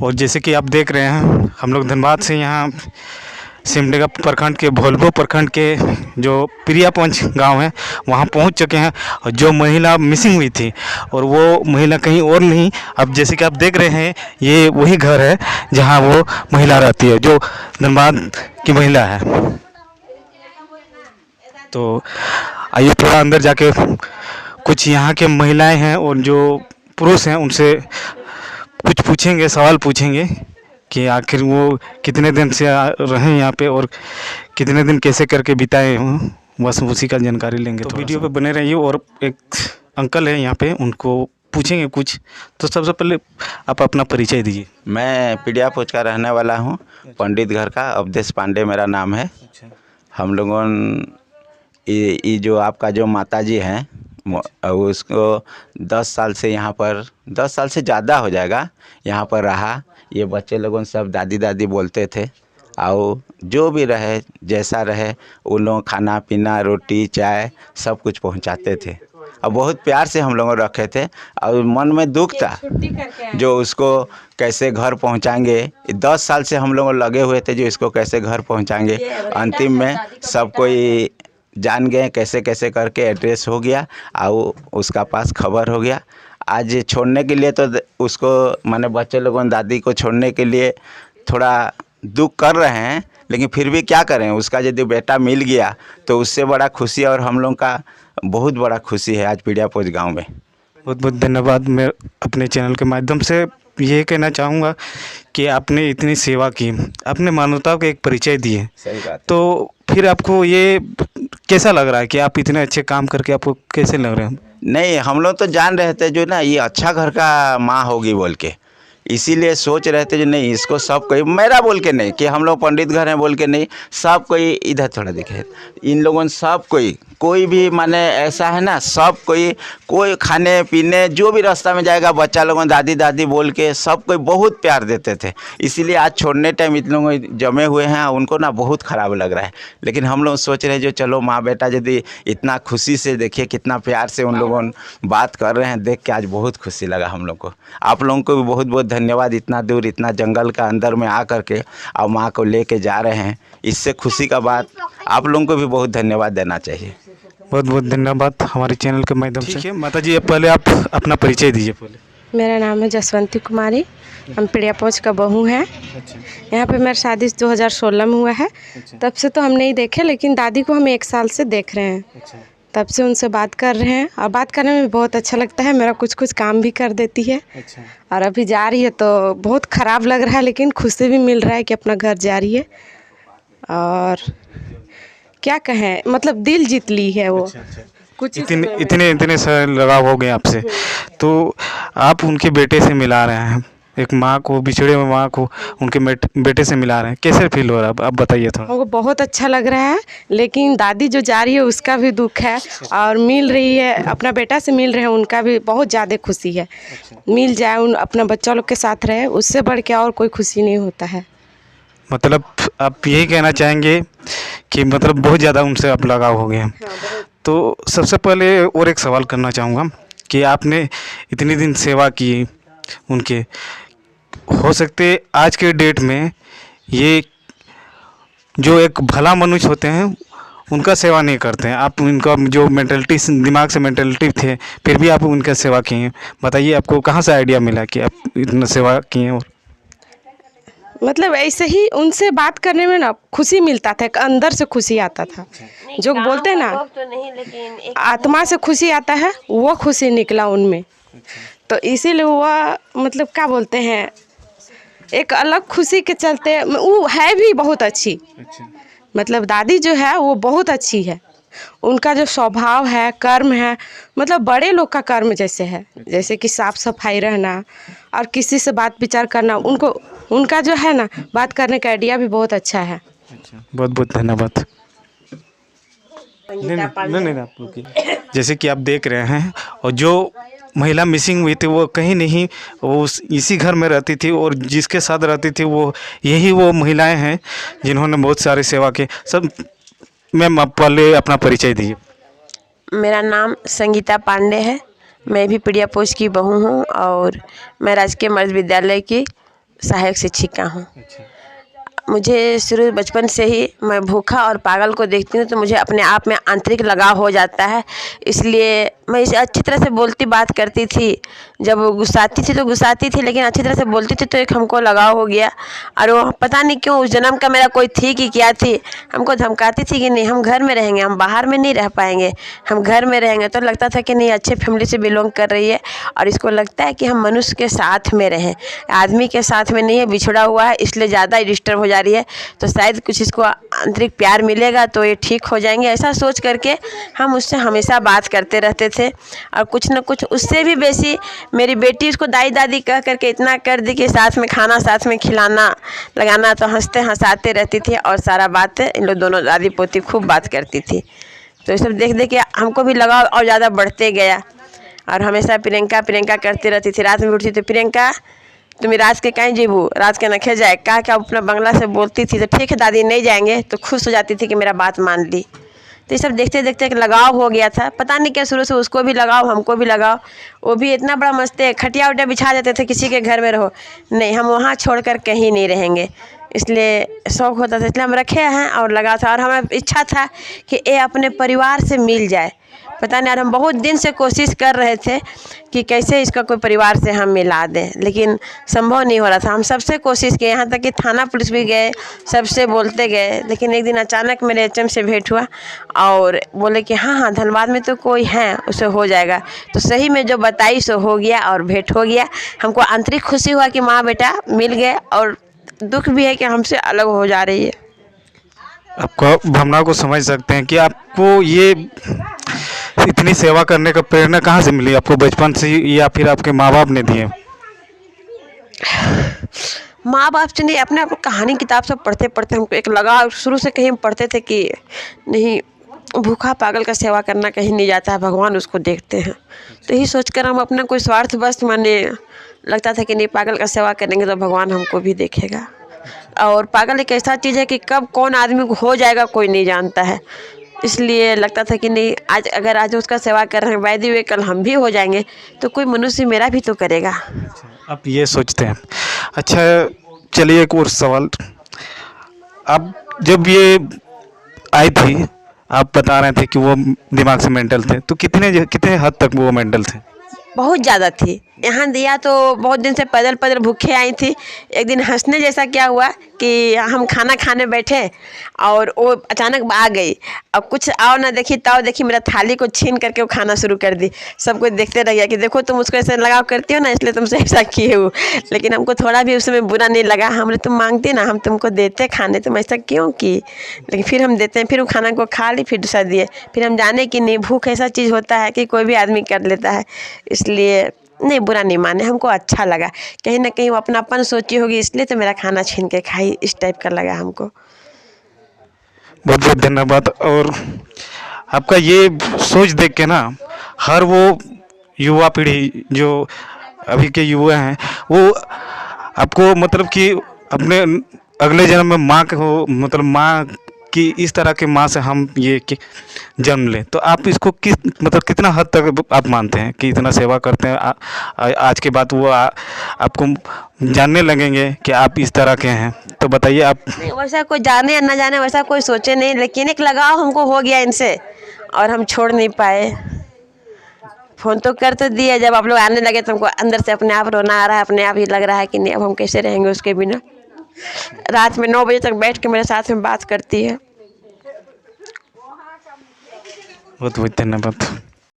और जैसे कि आप देख रहे हैं, हम लोग धनबाद से यहाँ सिमडेगा प्रखंड के भोलबो प्रखंड के जो प्रियापंच गांव है वहाँ पहुँच चुके हैं। और जो महिला मिसिंग हुई थी और वो महिला कहीं और नहीं, अब जैसे कि आप देख रहे हैं ये वही घर है जहाँ वो महिला रहती है, जो धनबाद की महिला है। तो आइए थोड़ा अंदर जाके कुछ यहाँ के महिलाएं हैं और जो पुरुष हैं उनसे कुछ पूछेंगे, सवाल पूछेंगे कि आखिर वो कितने दिन से रहे यहाँ पे और कितने दिन कैसे करके बिताए हों, बस उसी का जानकारी लेंगे। तो वीडियो पे बने रहिए। और एक अंकल है यहाँ पे, उनको पूछेंगे कुछ। तो सबसे पहले आप अपना परिचय दीजिए। मैं पिड़ियापुच का रहने वाला हूँ, पंडित घर का, अवधेश पांडे मेरा नाम है। हम लोगों ये जो आपका जो माताजी हैं उसको 10 साल से यहाँ पर, 10 साल से ज़्यादा हो जाएगा यहाँ पर रहा। ये बच्चे लोगों सब दादी दादी बोलते थे, और जो भी रहे जैसा रहे उन लोग खाना पीना रोटी चाय सब कुछ पहुँचाते थे और बहुत प्यार से हम लोग रखे थे। और मन में दुख था जो उसको कैसे घर पहुँचाएंगे। 10 साल से हम लोग लगे हुए थे जो इसको कैसे घर पहुँचाएंगे। अंतिम में सब कोई जान गए कैसे कैसे करके एड्रेस हो गया और उसका पास खबर हो गया। आज छोड़ने के लिए तो उसको माने बच्चे लोगों ने दादी को छोड़ने के लिए थोड़ा दुख कर रहे हैं, लेकिन फिर भी क्या करें, उसका यदि बेटा मिल गया तो उससे बड़ा खुशी और हम लोग का बहुत बड़ा खुशी है आज पिड़ियापुच गांव में। बहुत बहुत धन्यवाद। मैं अपने चैनल के माध्यम से ये कहना चाहूँगा कि आपने इतनी सेवा की, अपने मानवता को एक परिचय दिए। सही बात। तो फिर आपको ये कैसा लग रहा है कि आप इतने अच्छे काम करके आपको कैसे लग रहे हैं? नहीं, हम लोग तो जान रहे थे जो ना ये अच्छा घर का माँ होगी बोल के, इसीलिए सोच रहे थे जो नहीं इसको सब कोई, मेरा बोल के नहीं कि हम लोग पंडित घर हैं बोल के नहीं, सब कोई इधर थोड़ा दिखे, इन लोगों ने सब कोई भी माने ऐसा है ना, सब कोई खाने पीने जो भी रास्ता में जाएगा बच्चा लोगों दादी दादी बोल के सब कोई बहुत प्यार देते थे। इसीलिए आज छोड़ने टाइम इतने लोग जमे हुए हैं, उनको ना बहुत ख़राब लग रहा है। लेकिन हम लोग सोच रहे हैं जो चलो माँ बेटा यदि इतना खुशी से, देखिए कितना प्यार से उन लोगों बात कर रहे हैं, देख के आज बहुत खुशी लगा हम लोग को। आप लोगों को भी बहुत बहुत धन्यवाद, इतना दूर इतना जंगल का अंदर में आ करके और माँ को लेके जा रहे हैं, इससे खुशी का बात आप लोगों को भी बहुत धन्यवाद देना चाहिए। बहुत बहुत धन्यवाद हमारे चैनल के माध्यम से। ठीक है माता जी, पहले आप अपना परिचय दीजिए। पहले मेरा नाम है जसवंती कुमारी, हम पिड़ियापुच का बहू हैं। अच्छा। यहाँ पे मेरा शादी 2016 में हुआ है। अच्छा। तब से तो हम नहीं देखे, लेकिन दादी को हम 1 साल से देख रहे हैं। अच्छा। तब से उनसे बात कर रहे हैं और बात करने में बहुत अच्छा लगता है। मेरा कुछ काम भी कर देती है। अच्छा। और अभी जा रही है तो बहुत ख़राब लग रहा है, लेकिन खुशी भी मिल रहा है कि अपना घर जा रही है। और क्या कहें, मतलब दिल जीत ली है वो। अच्छा। कुछ इतने सारे लगाव हो गए आपसे, तो आप उनके बेटे से मिला रहे हैं, एक माँ को, बिछड़े हुए माँ को उनके बेटे से मिला रहे हैं, कैसे फील हो रहा है आप बताइए थोड़ा। हमको बहुत अच्छा लग रहा है, लेकिन दादी जो जा रही है उसका भी दुख है, और मिल रही है अपना बेटा से मिल रहे हैं उनका भी बहुत ज़्यादा खुशी है। मिल जाए, उन अपना बच्चा लोग के साथ रहे, उससे बढ़ के और कोई खुशी नहीं होता है। मतलब आप यही कहना चाहेंगे कि मतलब बहुत ज़्यादा उनसे आप लगाव हो गए हैं। तो सबसे पहले और एक सवाल करना चाहूँगा कि आपने इतनी दिन सेवा की उनके, हो सकते आज के डेट में ये जो एक भला मनुष्य होते हैं उनका सेवा नहीं करते हैं, आप उनका जो मेंटलिटी, दिमाग से मेंटलिटी थे, फिर भी आप उनका सेवा किए हैं। बताइए आपको कहाँ से आइडिया मिला कि आप इतना सेवा किए हैं? और मतलब ऐसे ही उनसे बात करने में ना खुशी मिलता था, एक अंदर से खुशी आता था। जो बोलते हैं ना तो नहीं, लेकिन आत्मा से खुशी आता है, वो खुशी निकला उनमें। तो इसीलिए वह मतलब क्या बोलते हैं, एक अलग खुशी के चलते वो है भी बहुत अच्छी। मतलब दादी जो है वो बहुत अच्छी है, उनका जो स्वभाव है, कर्म है, मतलब बड़े लोग का कर्म जैसे है, जैसे कि साफ सफाई रहना और किसी से बात विचार करना, उनका जो है ना बात करने का आइडिया भी बहुत अच्छा है। बहुत बहुत धन्यवाद। नहीं आप रुकिए। जैसे कि आप देख रहे हैं, और जो महिला मिसिंग हुई थी वो कहीं नहीं, वो इसी घर में रहती थी, और जिसके साथ रहती थी वो महिलाएं हैं जिन्होंने बहुत सारी सेवा की। सब मैम आप पहले अपना परिचय दीजिए। मेरा नाम संगीता पांडे है, मैं भी पिड़ियापुच की बहू हूँ और मैं राजकीय मर्द विद्यालय की सहायक शिक्षिका हूँ। मुझे शुरू बचपन से ही मैं भूखा और पागल को देखती हूँ तो मुझे अपने आप में आंतरिक लगाव हो जाता है, इसलिए मैं इसे अच्छी तरह से बोलती बात करती थी। जब वो गुस्साती थी तो गुस्साती थी, लेकिन अच्छी तरह से बोलती थी तो एक हमको लगाव हो गया। और वो पता नहीं क्यों उस जन्म का मेरा कोई थी कि क्या थी, हमको धमकाती थी कि नहीं हम घर में रहेंगे, हम बाहर में नहीं रह पाएंगे, हम घर में रहेंगे। तो लगता था कि नहीं अच्छे फैमिली से बिलोंग कर रही है और इसको लगता है कि हम मनुष्य के साथ में रहें, आदमी के साथ में नहीं है, बिछड़ा हुआ है, इसलिए ज़्यादा डिस्टर्ब हो जा रही है, तो शायद कुछ इसको आंतरिक प्यार मिलेगा तो ये ठीक हो जाएंगे। ऐसा सोच करके हम उससे हमेशा बात करते रहते थे। और कुछ न कुछ उससे भी बेसी मेरी बेटी उसको दाई दादी कह करके इतना कर दी कि साथ में खाना, साथ में खिलाना लगाना, तो हंसते हंसाते रहती थी और सारा बात इन लोग दोनों दादी पोती खूब बात करती थी। तो ये सब देख देख के हमको भी लगाव और ज़्यादा बढ़ते गया। और हमेशा प्रियंका प्रियंका करती रहती थी। रात में उठती थी, प्रियंका तुम्हें रात के कहीं जीबू, रात के नखे जाए कहा क्या अपना बंगला से बोलती थी। तो ठीक है दादी नहीं जाएंगे, तो खुश हो जाती थी कि मेरा बात मान ली। तो ये सब देखते देखते एक लगाव हो गया था, पता नहीं क्या शुरू से उसको भी लगाव हमको भी लगाव। वो भी इतना बड़ा मस्त है, खटिया उटिया बिछा देते थे किसी के घर में रहो, नहीं हम वहाँ छोड़कर कहीं नहीं रहेंगे, इसलिए शौक़ होता था, इसलिए हम रखे हैं और लगा था। और हमें इच्छा था कि ये अपने परिवार से मिल जाए। पता नहीं यार हम बहुत दिन से कोशिश कर रहे थे कि कैसे इसका कोई परिवार से हम मिला दें, लेकिन संभव नहीं हो रहा था। हम सबसे कोशिश किए, यहाँ तक कि थाना पुलिस भी गए, सबसे बोलते गए, लेकिन एक दिन अचानक मेरे एचएम से भेंट हुआ और बोले कि हाँ हाँ धनबाद में तो कोई है, उसे हो जाएगा। तो सही में जो बताई सो हो गया और भेंट हो गया। हमको आंतरिक खुशी हुआ कि माँ बेटा मिल गए, और दुख भी है कि हमसे अलग हो जा रही है। आपको भावनाओं को समझ सकते हैं कि आपको ये इतनी सेवा करने का प्रेरणा कहाँ से मिली? आपको बचपन से ही या फिर आपके माँ बाप ने दिए? माँ बाप से नहीं, अपने आप कहानी किताब सब पढ़ते पढ़ते हमको एक लगा, शुरू से कहीं हम पढ़ते थे कि नहीं भूखा पागल का सेवा करना कहीं नहीं जाता है, भगवान उसको देखते हैं। तो यही सोचकर हम अपना कोई स्वार्थ बस माने लगता था कि नहीं पागल का सेवा करेंगे तो भगवान हमको भी देखेगा। और पागल एक ऐसा चीज़ है कि कब कौन आदमी को हो जाएगा कोई नहीं जानता है, इसलिए लगता था कि नहीं आज उसका सेवा कर रहे हैं, वैद्य हुए कल हम भी हो जाएंगे तो कोई मनुष्य मेरा भी तो करेगा। आप ये सोचते हैं। अच्छा चलिए एक और सवाल। आप जब ये आई थी, आप बता रहे थे कि वो दिमाग से मेंटल थे, तो कितने हद तक वो मेंटल थे? बहुत ज़्यादा थी। यहाँ दिया तो बहुत दिन से पैदल पैदल भूखे आई थी। एक दिन हंसने जैसा क्या हुआ कि हम खाना खाने बैठे और वो अचानक आ गई। अब कुछ आओ ना देखी ताओ देखी, मेरा थाली को छीन करके वो खाना शुरू कर दी। सब कुछ देखते रह गया कि देखो तुम उसको ऐसे लगाव करती हो ना, इसलिए तुमसे ऐसा किए हो। लेकिन हमको थोड़ा भी उसमें बुरा नहीं लगा। हमने तुम मांगती ना, हम तुमको देते खाने, तुम ऐसा क्यों की? लेकिन फिर हम देते हैं, फिर वो खाना को खा ली, फिर दूसरा दिए। फिर हम जाने कि नहीं भूख ऐसा चीज़ होता है कि कोई भी आदमी कर लेता है, इसलिए नहीं बुरा नहीं माने, हमको अच्छा लगा। कहीं ना कहीं वो अपनापन सोची होगी इसलिए तो मेरा खाना छीन के खाई, इस टाइप का लगा हमको। बहुत बहुत धन्यवाद। और आपका ये सोच देख के ना हर वो युवा पीढ़ी जो अभी के युवा हैं वो आपको मतलब कि अपने अगले जन्म में माँ को मतलब माँ कि इस तरह के माँ से हम ये कि जन्म लें, तो आप इसको मतलब कितना हद तक आप मानते हैं कि इतना सेवा करते हैं? आज के बाद वो आपको जानने लगेंगे कि आप इस तरह के हैं, तो बताइए आप। नहीं वैसा कोई जाने या ना जाने वैसा कोई सोचे नहीं, लेकिन एक लगाव हमको हो गया इनसे और हम छोड़ नहीं पाए। फ़ोन तो कर तो दिए, जब आप लोग आने लगे तो हमको अंदर से अपने आप रोना आ रहा है, अपने आप ही लग रहा है कि नहीं अब हम कैसे रहेंगे उसके बिना। रात में 9 बजे तक बैठ के मेरे साथ में बात करती है। बहुत बहुत धन्यवाद।